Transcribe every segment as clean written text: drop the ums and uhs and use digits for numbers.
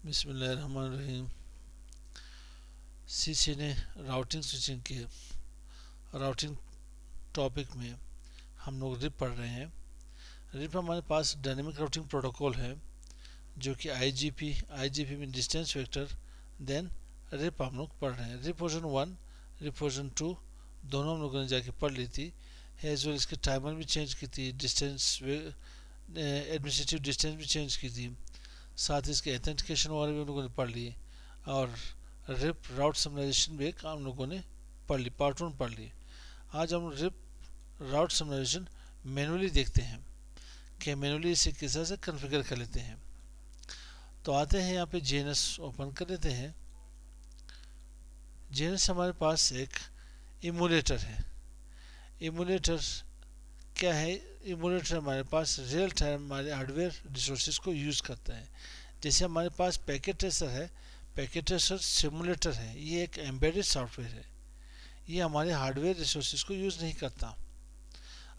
बिस्मिल्लाहिर्रहमानिर्रहीम। सीसी ने routing switching के राउटिंग टॉपिक में हम लोग रिप पढ़ रहे हैं। रिप हमारे पास डायनेमिक राउटिंग प्रोटोकॉल है जो कि आईजीपी में डिस्टेंस वेक्टर, देन रिप हम लोग पढ़ रहे हैं। रिप वर्जन 1, रिप वर्जन 2 दोनों हम लोगों ने जाके पढ़ ली थी। एज वेल इसके टाइमर भी चेंज की थी, डिस्टेंस एडमिनिस्ट्रेटिव डिस्टेंस भी चेंज की थी, साथ ही इसके एथेंटिकेशन वाले भी हम लोगों ने पढ़ लिए, और रिप राउट समराइजेशन भी हम लोगों ने पढ़ ली, पार्ट 1 पढ़ ली। आज हम रिप राउट समराइजेशन मैनुअली देखते हैं कि मैनुअली इसे किस तरह से कॉन्फ़िगर कर लेते हैं। तो आते हैं यहाँ पे जीएनएस ओपन कर लेते हैं। जीएनएस हमारे पास एक इमुलेटर है। इमुलेटर क्या है? इमुलेटर हमारे पास रियल टाइम हमारे हार्डवेयर रिसोर्सेज को यूज़ करता है। जैसे हमारे पास पैकेट ट्रेसर है, पैकेट ट्रेसर सिमुलेटर है, ये एक एम्बेडेड सॉफ्टवेयर है, ये हमारे हार्डवेयर रिसोर्सेज को यूज़ नहीं करता।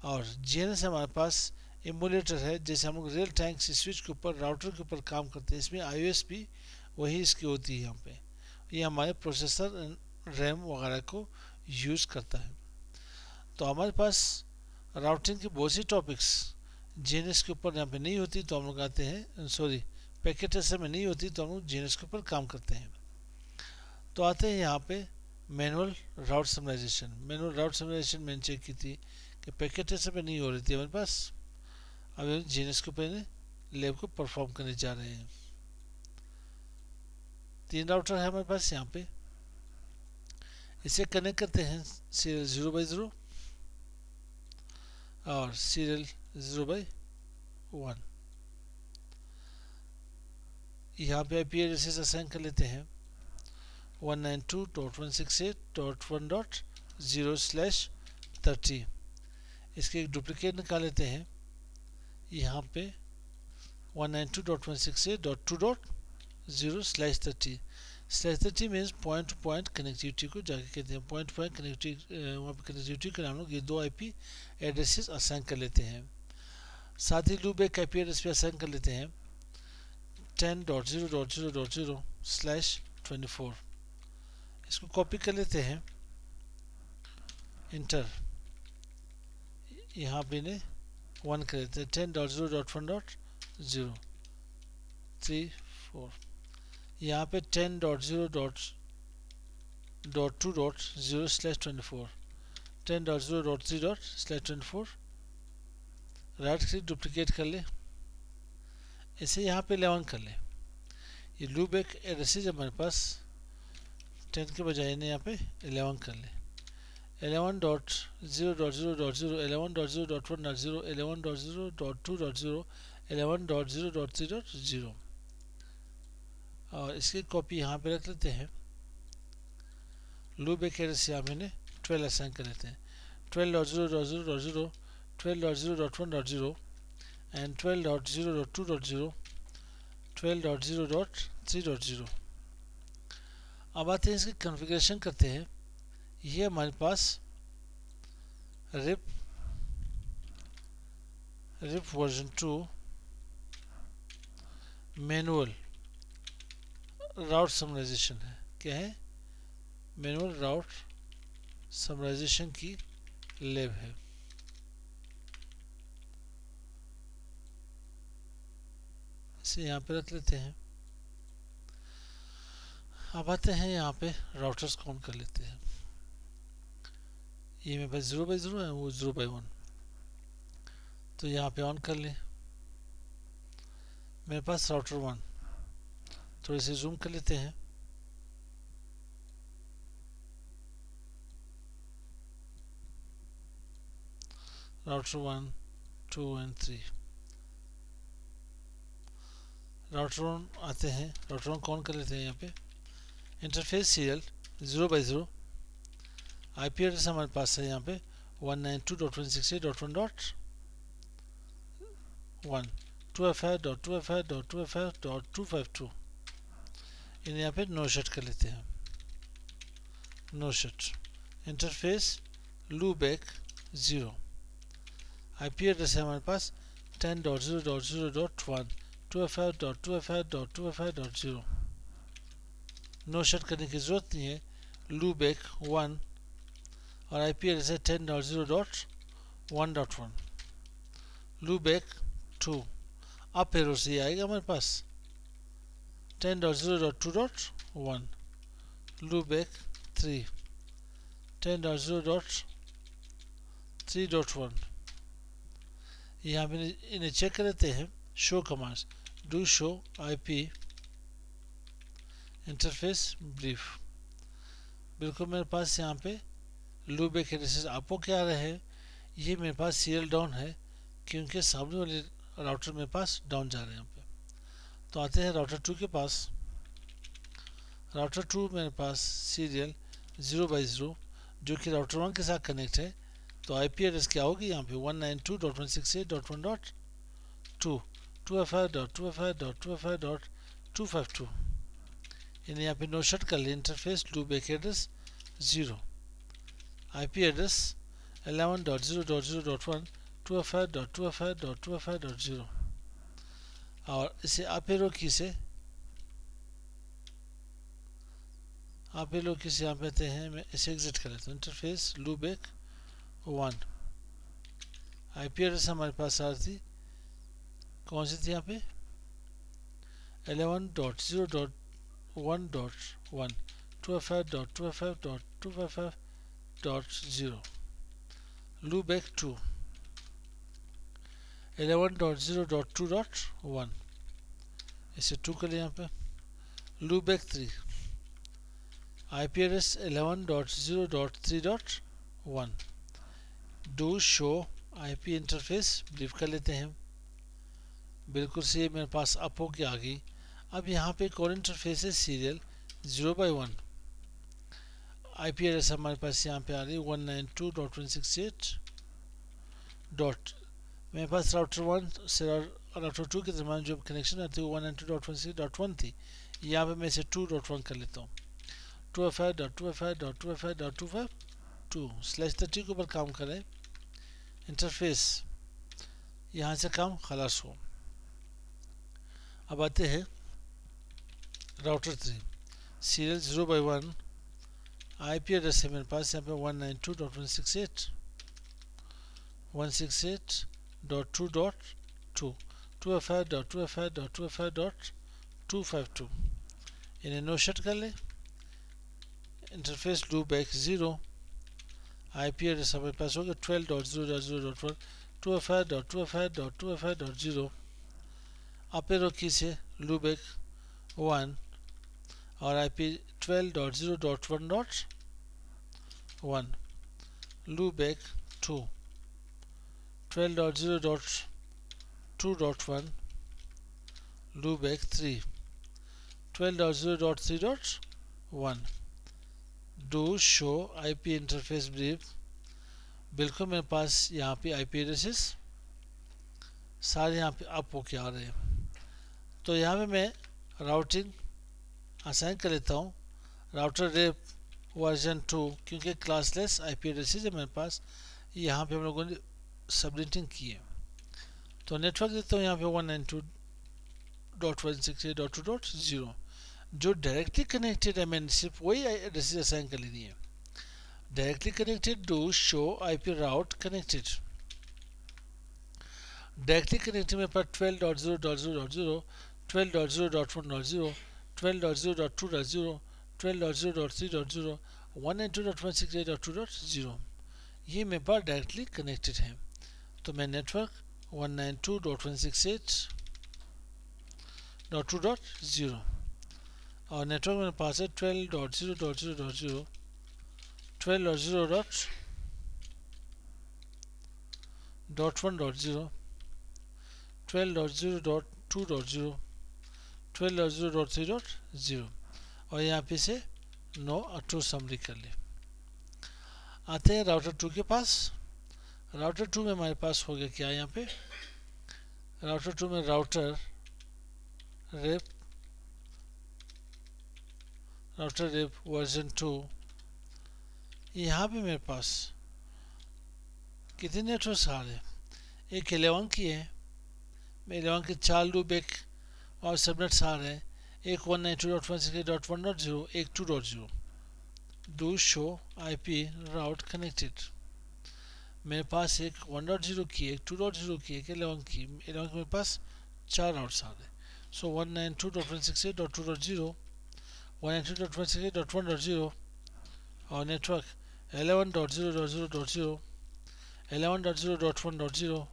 और जीएनएस हमारे पास इमुलेटर है, जैसे हम लोग रियल टाइम स्विच के ऊपर, राउटर के ऊपर काम करते हैं, इसमें आईओएस भी वही इसकी होती है। यहाँ पे ये हमारे प्रोसेसर रैम वगैरह को यूज़ करता है। तो हमारे पास राउटिंग के बहुत सी टॉपिक्स जीएनएस के ऊपर यहाँ पे नहीं होती, तो हम लोग आते हैं, सॉरी, पैकेट ट्रेसर में नहीं होती, तो हम लोग जीएनएस के ऊपर काम करते हैं। तो आते हैं यहाँ पे manual route summarization. Manual route summarization मैंने चेक की थी कि पैकेट ट्रेसर पे नहीं हो रही थी हमारे पास। अब जीएनएस के ऊपर लैब को परफॉर्म करने जा रहे हैं। 3 राउटर है हमारे पास यहाँ पे, इसे कनेक्ट करते हैं सीरियल 0/0 और सीरियल 0/1। यहाँ पे आईपी एड्रेसेस असाइन कर लेते हैं 192.168.1.0/30। इसके एक डुप्लीकेट निकाल लेते हैं यहाँ पे 192.168.2.0/30। Means point two point connectivity को जाके कहते हैं। पॉइंट टू पॉइंट कनेक्टिविटी के हम लोग ये 2 आईपी एड्रेसेस असाइन कर लेते हैं। साथ ही लूप एक आईपी एड्रेस पे असाइन कर लेते हैं 10.0.0.0/24। इसको कॉपी कर लेते हैं, इंटर, यहाँ पे ने 1 कर लेते हैं 10.0.1.034। यहाँ पे 10.0.2.0/24, 10.0.3./24 राइट क्लिक डुप्लीकेट कर ले, इसे यहाँ पे 11 कर ले। ये लूप एक एड्रेसेज हमारे पास 10 के बजाय इन्हें यहाँ पे 11 कर ले। 11.0.0.0, 11.0.1.0, 11.0.2.0, 11.0.3.0 और इसकी कॉपी यहाँ पे रख लेते हैं। लूप एक एड्रेस यहाँ पे 12 असाइन कर लेते हैं 12.0.0.0, 12.0.1.0 एंड 12.0.2.0, 12.0.3.0। अब आते हैं इसकी कॉन्फ़िगरेशन करते हैं। ये हमारे पास rib version 2 manual route summarization है। क्या है? मैनुअल राउट समराइजेशन की लैब है। इसे यहाँ पे रख लेते हैं। अब आते हैं यहाँ पे राउटर्स काउंट कर लेते हैं। ये मेरे पास 0/0 है, वो 0/1, तो यहाँ पे ऑन कर ले। मेरे पास राउटर 1, थोड़े से जूम कर लेते हैं। Router 1, 2 and 3। राउटर 1 आते हैं, राउटर 1 कौन कर लेते हैं। यहाँ पे इंटरफेस सीरियल 0/0, आईपी एड्रेस हमारे पास है यहाँ पे 192.168.1.1, 2FI.2FI.2FI.252। इन्हें यहाँ पे नो शट कर लेते हैं, no shut. Interface loopback 0, IP address है हमारे पास 10.0.0.1, 2FI.2FI.2FI.0। नो शट करने की ज़रूरत नहीं है। लूप एक 1 और आईपी एड्रेस है 10.0.1.1। लूप एक 2 अप एरो से ये आएगा हमारे पास 10.0.2.1। लूप एक 3 10.0.3.1। यहाँ पे इन्हें चेक कर लेते हैं। Show commands do show IP interface brief. बिल्कुल मेरे पास यहाँ पे लूप एक एड्रेसेस आपको क्या आ रहे हैं, ये मेरे पास सीरियल डाउन है क्योंकि सामने वाले राउटर मेरे पास डाउन जा रहे हैं यहाँ पे। तो आते हैं राउटर 2 के पास। राउटर 2 मेरे पास सीरियल 0/0 जो कि राउटर 1 के साथ कनेक्ट है। तो आईपी एड्रेस क्या होगी यहाँ पे 192.168.1.2 255.255.255.252। इन्हें यहाँ पे नो शट कर ले। इंटरफेस लूप एक एड्रेस 0 आईपी एड्रेस 11.0.0.1 255.255.255.0 और इसे अप एरो की से यहाँ पे आते हैं। मैं इसे एग्जिट कर लेता हूँ। इंटरफेस लूप एक 1 आईपी एड्रेस हमारे पास आ रही थी, कौन सी थी यहाँ पे 11.0.1.1 255.255.255.0। लूप एक 2 11.0.2.1 इसे 2 कर लिया यहाँ पे। लूप एक 3 IP address 11.0.3.1 do show IP interface brief कर लेते हैं। बिल्कुल से मेरे पास अप हो के आ गई। अब यहाँ पे एक और इंटरफेस है सीरियल 0/1 आईपी एड्रेस हमारे पास यहाँ पे आ रही है 192.168 डॉट। मेरे पास राउटर 1 से राउटर 2 के दरम्यान जो कनेक्शन आती है 192.168.1 थी। यहाँ पे मैं इसे 2.1 कर लेता हूँ 255.255.255.252/30 के ऊपर काम करें। इंटरफेस यहाँ से काम खलास हो। अब आते हैं राउटर 3 सीरियल 0/1 आईपी एड्रेस है मेरे पास यहाँ पे 192.168.168.2.2 255.255.255.252। इन्हें नो शट कर ले। इंटरफेस लूप एक 0 आईपी एड्रेस हमारे पास होगा 12.0.0.1 255.255.255.0 अप एरो की से लूप एक 1 और आईपी 12.0.1.1 लूप एक 2 12.0.2.1 लूप एक 3 12.0.3.1 do show IP interface brief. बिल्कुल मेरे पास यहाँ पे आईपी एड्रेसेस सारे यहाँ पे अप होके आ रहे हैं। तो यहाँ पे मैं राउटिंग असाइन कर लेता हूँ राउटर रेप वर्जन 2 क्योंकि क्लासलेस आईपी एड्रेसेस है मेरे पास। यहाँ पे हम लोगों ने सबनेटिंग की है। तो नेटवर्क देता हूँ यहाँ पे 192.168.2.0 जो डायरेक्टली कनेक्टेड है। मैंने सिर्फ वही एड्रेसेस असाइन कर ली है। Directly connected do show IP route connected. Directly connected मेरे पास 12.0.0.0 12.0.1.0 12.0.2.0 12.0.3.0 192.168.2.0 ये मेरे पास डायरेक्टली कनेक्टेड है। तो मैं नेटवर्क 192.168.2.0 और नेटवर्क मेरे पास है 12.0.0.0 12.0.1.0 12.0.2.0 12.0.3.0 और यहाँ पे से नो ऑटो समरी कर ले। आते हैं राउटर 2 के पास। राउटर 2 में हमारे पास हो गया क्या यहाँ पे राउटर 2 में राउटर रेप वर्जन 2। यहाँ पे मेरे पास कितने नेटवर्क आ रहे हैं, एक 11 की है। 11 के 4 लूप एक और सबनेट्स आ रहे हैं। एक 192.168.1.0, एक 2.0। Do show IP route connected. मेरे पास एक 1.0 की, एक 2.0 की, एक 11 की। 11 के मेरे पास 4 राउट्स आ गए। सो 192.168.2.0, 192.168.1.0 और नेटवर्क 11.0.0.0, 11.0.1.0,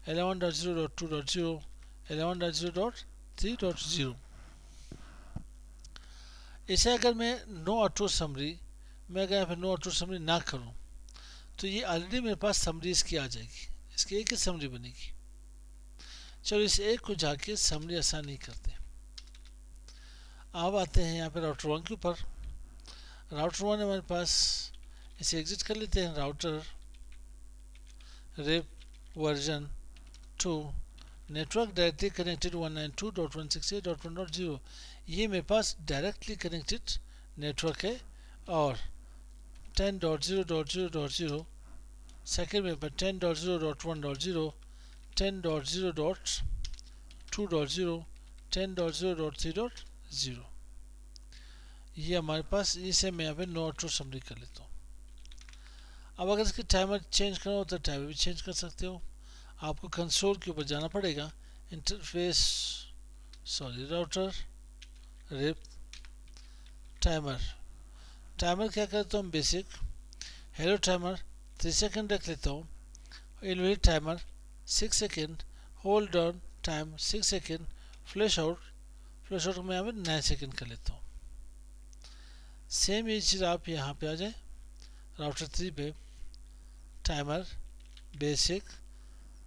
11.0.2.0, 11.0.3.0। इसे अगर मैं नो ऑटो समरी, मैं अगर यहाँ पे नो ऑटो समरी ना करूँ तो ये ऑलरेडी मेरे पास समरी इसकी आ जाएगी, इसकी एक ही समरी बनेगी। चलो इस एक को जाके समरी आसान नहीं करते। अब आते हैं यहाँ पे राउटर 1 के ऊपर। राउटर 1 हमारे पास, इसे एग्जिट कर लेते हैं। Router RIP version 2 network directly connected 192.168.1.0, ये मेरे पास डायरेक्टली कनेक्टेड नेटवर्क है। और 10.0.0.0 सेकेंड में 10.0.1.0, 10.0.2.0, 10.0.3.0, ये हमारे पास। इसे मैं यहाँ पे नो ऑटो समरी कर लेता हूँ। अब अगर इसकी टाइमर चेंज करना हो तो टाइमर भी चेंज कर सकते हो। आपको कंसोल के ऊपर जाना पड़ेगा, interface, sorry, router RIP timer. Timer क्या करता हूँ, बेसिक हेलो टाइमर 3 सेकेंड रख लेता हूँ। Invalid timer 6 second, hold on time 6 second, flash out को मैं यहाँ पे 9 सेकेंड कर लेता हूँ। सेम ये चीज़ आप यहाँ पे आ जाए राउटर 3 पे। Timer basic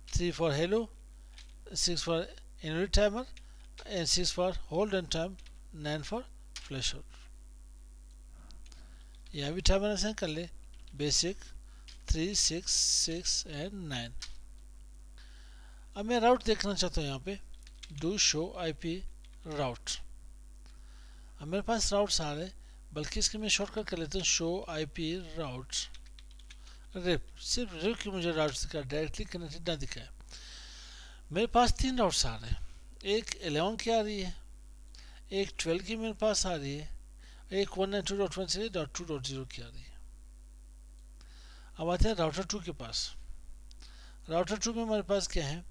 3 for hello, 6 for invalid timer and 6 for hold on time, 9 for flash out. यहाँ भी टाइमर असाइन कर ले, बेसिक 3, 6, 6 एंड 9। अब मैं राउट देखना चाहता हूँ यहाँ पे, डू शो आईपी राउट। अब मेरे पास राउट्स आ रहे, बल्कि इसके मैं शॉर्टकट कर लेता हूँ, शो आईपी राउट रिप। सिर्फ रिप की मुझे राउट्स दिखा, डायरेक्टली कनेक्टेड ना दिखाए। मेरे पास 3 राउट्स आ रहे हैं, एक 11 की आ रही है, एक 12 की मेरे पास आ रही है, एक 192.168.2.0 की आ रही है। अब आते हैं राउटर 2 के पास। राउटर 2 में हमारे पास क्या है,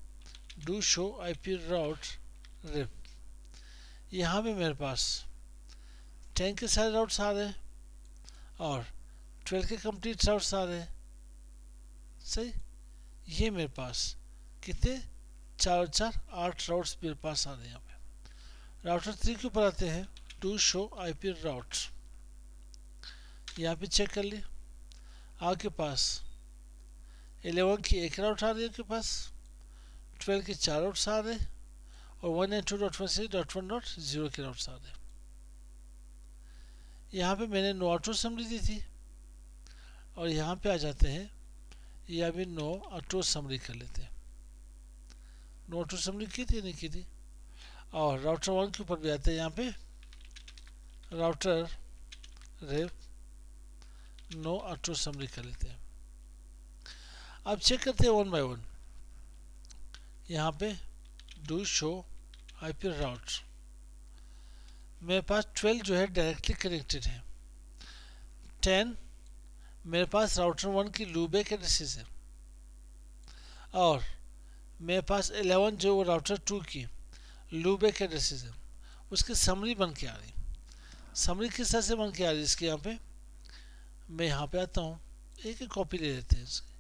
do show IP route RIP. यहाँ पे मेरे पास 10 के सारे राउट्स आ रहे हैं और 12 के कंप्लीट राउट्स आ रहे हैं। सही, ये मेरे पास कितने, 4 4 8 राउट्स मेरे पास आ रहे हैं यहाँ पे। राउटर 3 के ऊपर आते हैं, टू शो आईपी राउट्स। यहाँ पे चेक कर लिए, आपके पास 11 की एक राउट आ रही है, आपके पास 12 के 4 राउट्स आ रहे हैं और 192.168.1.0 के राउट्स आ रहे हैं। यहाँ पे मैंने नो ऑटो समरी दी थी और यहाँ पे आ जाते हैं, या भी नो ऑटो समरी कर लेते हैं। नो ऑटो समरी की थी, नहीं की थी। और राउटर 1 के ऊपर भी आते हैं, यहाँ पे router RIP no auto summary कर लेते हैं। अब चेक करते हैं 1 बाय 1। यहाँ पे डू शो आईपी राउट, मेरे पास 12 जो है डायरेक्टली कनेक्टेड है। 10 मेरे पास राउटर 1 की लूबैक एड्रेसेस है और मेरे पास 11 जो राउटर 2 की लूबैक एड्रेसेस है, उसकी समरी बन के आ रही। समरी किस तरह से बन के आ रही है इसके, यहाँ पे मैं यहाँ पे आता हूँ, एक ही कॉपी ले लेते हैं इसकी।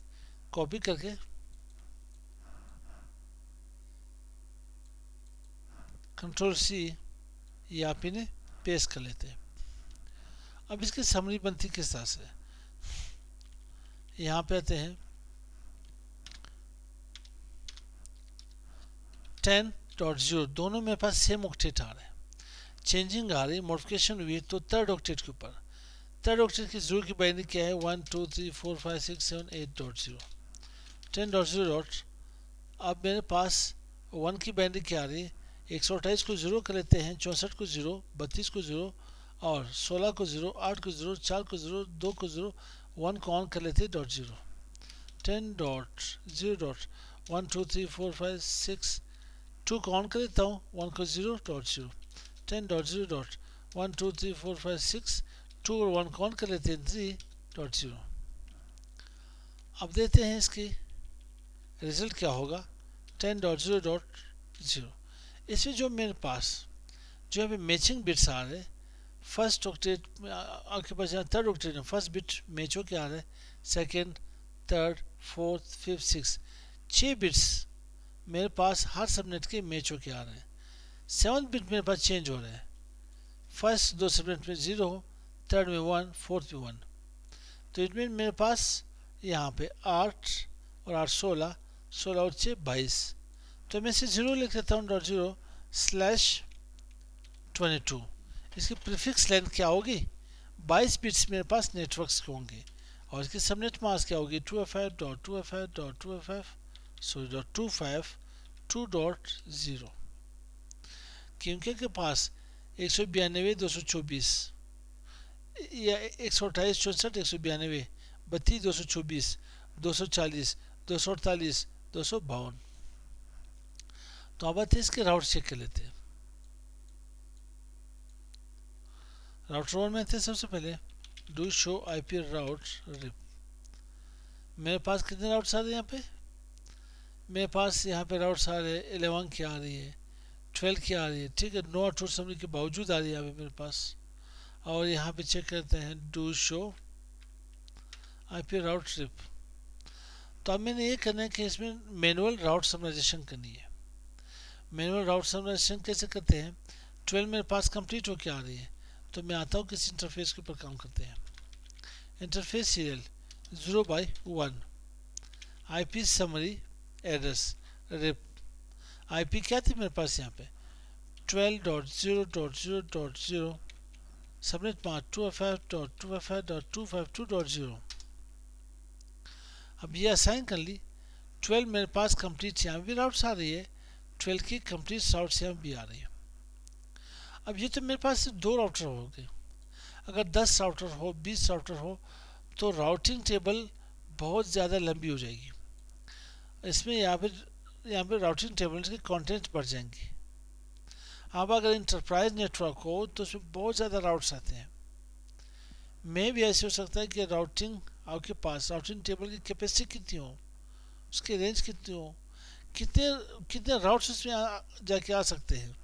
कॉपी करके कंट्रोल सी यहाँ पे ने पेस्ट कर लेते हैं। अब इसकी समरी बनती किस तरह से, यहाँ पे आते हैं 10.0, दोनों मेरे पास सेम ऑक्टेट आ रहे हैं। चेंजिंग आ रही, मॉडिफिकेशन हुई तो थर्ड ऑक्टेट के ऊपर। थर्ड ऑक्टेट की जीरो की बाइंडिंग क्या है, 1 2 3 4 5 6 7 8.0। 10.0 डॉट, अब मेरे पास 1 की बाइंडिंग क्या आ रही है, 128 को जीरो कर लेते हैं, 64 को जीरो, 32 को जीरो और 16 को जीरो, 8 को जीरो, 4 को जीरो, 2 को जीरो, 1 को ऑन कर लेते हैं .0। 10.0 डॉट 1 2 3 4 5 6, 2 को ऑन कर लेता हूँ, 1 को 0.0, 10.0.12345 2 और 1 काउंट कर लेते हैं 3.0। अब देते हैं इसकी रिजल्ट क्या होगा 10.0.0। इसमें जो मेरे पास जो अभी मैचिंग बिट्स आ रहे हैं फर्स्ट ऑक्टेट आपके पास यहाँ थर्ड ऑक्टेट में फर्स्ट बिट मैच हो के आ रहा है, second third fourth fifth six 6 bits मेरे पास हर सबनेट के मैच हो के आ रहे हैं। 7th बिट मेरे पास चेंज हो रहा है, फर्स्ट 2 सबनेट में 0 थर्ड में 1 फोर्थ में 1। तो इट मीन मेरे पास यहाँ पे 8 और 8 16 16 और 6 22। तो मैं इसे 0 लिख लेता हूँ .0/22। इसकी प्रीफिक्स लेंथ क्या होगी 22 बिट्स मेरे पास नेटवर्क्स के होंगे और इसकी सबनेट मास्क क्या होगी 2FF.2FF.2FF.252.0 क्योंकि के पास 192 224 या 128 64 192 32 224 240 248 252। तो अब आते हैं इसके राउट चेक कर लेते हैं। राउटर 1 में थे सबसे पहले do show IP route RIP. मेरे पास कितने राउट्स आ रहे हैं यहाँ पे, मेरे पास यहाँ पे राउट्स आ रहे हैं 11 की आ रही है 12 की आ रही है, ठीक है, नो आउटपुट समरी के बावजूद आ रही है यहाँ पे मेरे पास। और यहाँ पे चेक करते हैं do show IP route RIP. तो अब मैंने ये करना है कि इसमें मैनुअल राउट समराइजेशन करनी है। मैनुअल राउट समराइजेशन कैसे करते हैं 12 मेरे पास कंप्लीट होके आ रही है, तो मैं आता हूँ किसी इंटरफेस के ऊपर काम करते हैं। Interface serial 0/1 IP summary address RIP. IP क्या थी मेरे पास यहाँ पे 12.0.0.0 सबनेट मास्क 2FF.2FF.252.0। अब ये असाइन कर ली 12 मेरे पास कंप्लीट यहाँ भी राउट्स आ रही है, 12 की कंप्लीट राउट्स यहाँ भी आ रही है। अब ये तो मेरे पास सिर्फ 2 राउटर हो गए, अगर 10 राउटर हो 20 राउटर हो तो राउटिंग टेबल बहुत ज़्यादा लंबी हो जाएगी। इसमें यहाँ पे राउटिंग टेबल के कंटेंट बढ़ जाएंगे। अब अगर इंटरप्राइज नेटवर्क हो तो उसमें बहुत ज़्यादा राउट्स आते हैं। में भी ऐसे हो सकता है कि राउटिंग आपके पास राउटिंग टेबल की कैपेसिटी कितनी हो, उसकी रेंज कितनी हो, कितने कितने राउट्स उसमें जाके आ सकते हैं।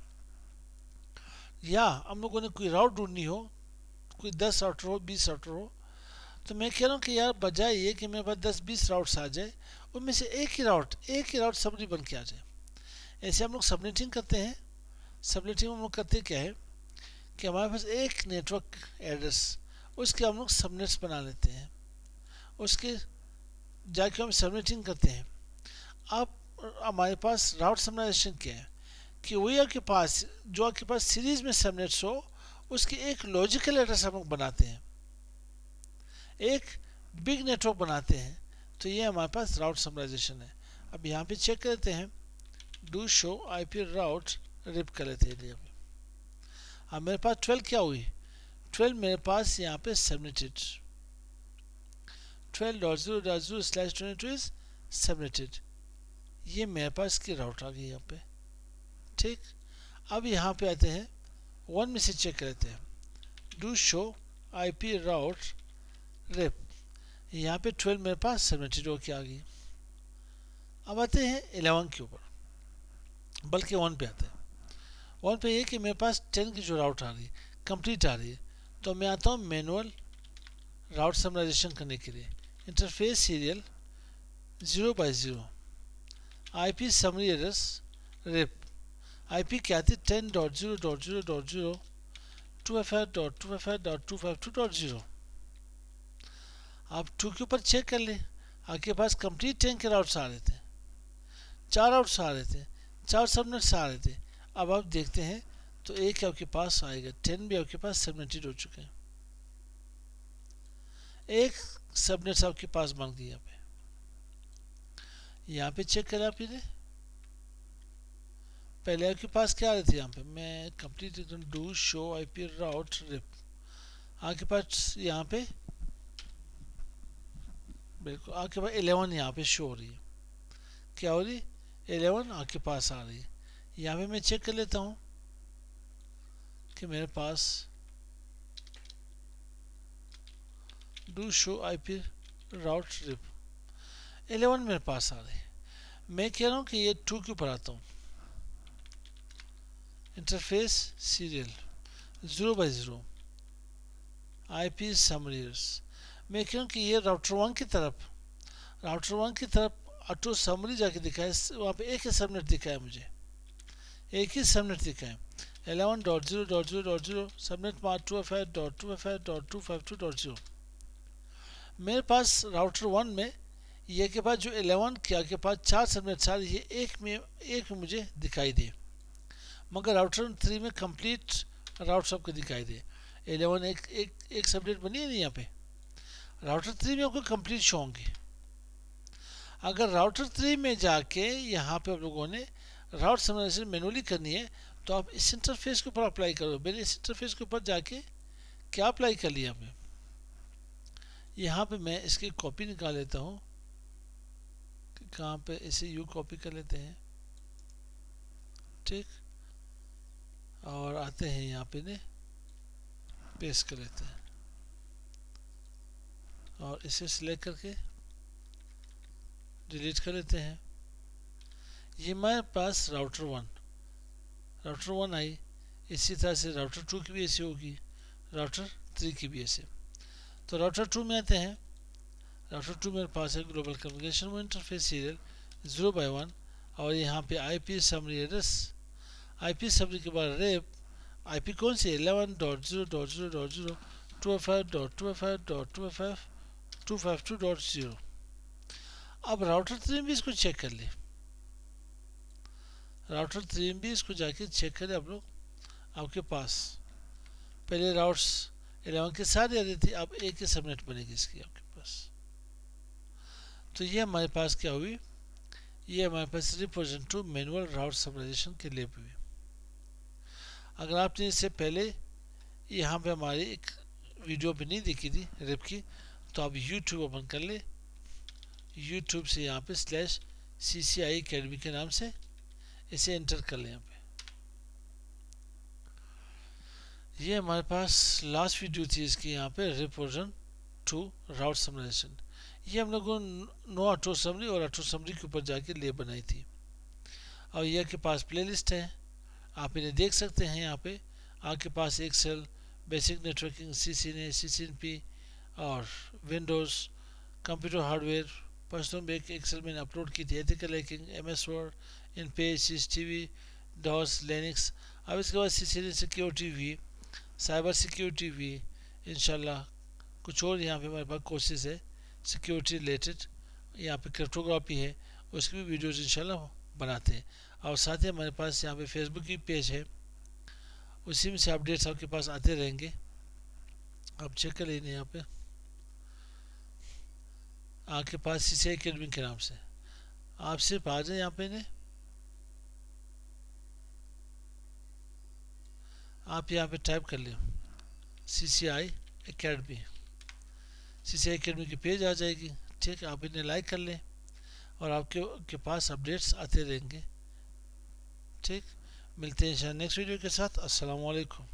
या हम लोगों ने कोई राउट ढूंढनी हो, कोई 10 राउटर हो 20 राउटर हो, तो मैं कह रहा हूँ कि यार बजाय ये कि मेरे पास 10-20 राउट्स आ जाए उनमें से एक ही राउट सबनेट बन के आ जाए। ऐसे हम लोग सबनेटिंग करते हैं। सबनेटिंग हम लोग करते क्या है कि हमारे पास एक नेटवर्क एड्रेस उसके हम लोग सबनेट्स बना लेते हैं, उसके जाके हम सबनेटिंग करते हैं। अब हमारे पास राउट समराइजेशन क्या है कि वही आपके पास जो आपके पास सीरीज में सबनेट्स हो उसकी एक लॉजिकल एड्रेस हम लोग बनाते हैं, एक बिग नेटवर्क बनाते हैं। तो ये हमारे पास राउट समराइजेशन है। अब यहाँ पे चेक करते हैं do show IP route RIP कर लेते हैं। अब मेरे पास 12 क्या हुई 12 मेरे पास यहाँ पे सबनेटेड 12.0.0/22 इज सबनेटेड। ये मेरे पास की राउट आ गई यहाँ पे, ठीक। अब यहाँ पे आते हैं 1 में से चेक करते हैं do show IP route RIP. यहाँ पे 12 मेरे पास सबनेटेड होके आ गई। अब आते हैं 11 के ऊपर, बल्कि 1 पे आते हैं। 1 पे ये कि मेरे पास 10 की जो राउट आ रही है कंप्लीट आ रही है, तो मैं आता हूँ मैनुअल राउट समराइजेशन करने के लिए। Interface serial 0/0 IP summary address RIP. IP क्या थी 10.0.0.0 2FF.2FF.252.0। आप 2 के ऊपर चेक कर ले, आपके पास कंप्लीट 10 के राउट्स आ रहे थे, 4 राउट्स आ रहे थे, 4 सबनेट्स आ रहे थे। अब आप देखते हैं तो एक आपके पास आएगा 10 भी आपके पास सबनेटेड हो चुके हैं, एक सबनेट्स आपके पास बन गई। यहाँ पे चेक करें आपने, पहले आपके पास क्या आ रहे थे यहाँ पे मैं complete do show IP route RIP. आपके पास यहाँ पे बिल्कुल आपके पास 11 यहाँ पे शो हो रही है, क्या हो रही 11 आपके पास आ रही है। यहाँ पे मैं चेक कर लेता हूँ कि मेरे पास do show IP route rip 11 मेरे पास आ रही है। मैं कह रहा हूँ कि ये 2 के ऊपर आता हूँ, इंटरफेस सीरियल 0/0 आईपी समरीज। मैं कह रहा हूँ कि ये राउटर 1 की तरफ ऑटो समरी जाके दिखाए, वहाँ पे एक ही सबनेट दिखाया मुझे, एक ही सबनेट दिखाए 11.0.0.0 सबनेट मार्क 2FI.2FI.252.0। मेरे पास राउटर 1 में ये के पास जो 11 के पास 4 सबनेट सारे ये एक में मुझे दिखाई दे, मगर राउटर 3 में कंप्लीट राउट सबको दिखाई दे। 11 एक सबनेट बनी है नहीं, यहाँ पे राउटर 3 में आपको कंप्लीट शो होंगे। अगर राउटर 3 में जाके यहाँ पे आप लोगों ने राउट समराइजेशन मैनुअली करनी है तो आप इस इंटरफेस के ऊपर अप्लाई करो। मैंने इस इंटरफेस के ऊपर जाके क्या अप्लाई कर लिया, मैं यहाँ पे मैं इसकी कॉपी निकाल लेता हूँ कि कहाँ पे इसे यू कॉपी कर लेते हैं, ठीक, और आते हैं यहाँ पे ने पेस्ट कर लेते हैं और इसे सिलेक्ट करके डिलीट कर लेते हैं। ये मेरे पास राउटर 1 आई, इसी तरह से राउटर 2 की भी ऐसी होगी, राउटर 3 की भी ऐसे। तो राउटर 2 में आते हैं। राउटर 2 मेरे पास है ग्लोबल कम्युनिकेशन इंटरफेस सीरियल 0/1 और यहाँ पे IP summary address, IP summary के बाद रेप आईपी कौन सी 11.0.0.0 2FI.2FI.252.0। अब राउटर 3 भी इसको चेक कर ले, राउटर 3 भी इसको जाके चेक करें आप लोग। आपके पास पहले राउट्स 11 के साथ आ रही थी, अब एक ही सबनेट बनेगी इसकी आपके पास। तो ये हमारे पास क्या हुई, ये हमारे पास RIPv2 मैनुअल राउट समराइजेशन के लिए हुई। अगर आपने इससे पहले यहाँ पे हमारी एक वीडियो भी नहीं देखी थी रिप की, तो आप यूट्यूब ओपन कर ले, यूट्यूब से यहाँ पे /CCIE अकेडमी के नाम से इसे एंटर कर लें। यहाँ पे ये हमारे पास लास्ट वीडियो थी इसकी, यहाँ पे RIPv2 राउट समराइजेशन। ये हम लोगों नो ऑटो समरी और ऑटो समरी के ऊपर जाके ले बनाई थी। और यह के पास प्लेलिस्ट है, आप इन्हें देख सकते हैं। यहाँ पे आपके पास एक्सेल, बेसिक नेटवर्किंग, CCNP और विंडोज़, कंप्यूटर हार्डवेयर, पर्सनल बेक एक्सेल मैंने अपलोड की थी, ethical hacking, MS Word, InPage, CCTV, DOS, Linux. अब इसके बाद CCNA सिक्योरिटी भी, साइबर सिक्योरिटी भी, इंशाल्लाह कुछ और यहाँ पे हमारे पास कोर्सेज है सिक्योरिटी रिलेटेड। यहाँ पे क्रिप्टोग्राफी है, उसकी भी वीडियोस इंशाल्लाह बनाते हैं। और साथ ही हमारे पास यहाँ पे फेसबुक की पेज है, उसी में से अपडेट्स आपके पास आते रहेंगे, आप चेक कर लेंगे। यहाँ पे आपके पास CCIE अकेडमी के नाम से आप सिर्फ आ जाए, यहाँ पे ने आप यहाँ पे टाइप कर लें CCIE अकेडमी, CCIE अकेडमी की पेज आ जाएगी, ठीक है। आप इन्हें लाइक कर लें और आपके पास अपडेट्स आते रहेंगे, ठीक। मिलते हैं नेक्स्ट वीडियो के साथ। अस्सलाम वालेकुम।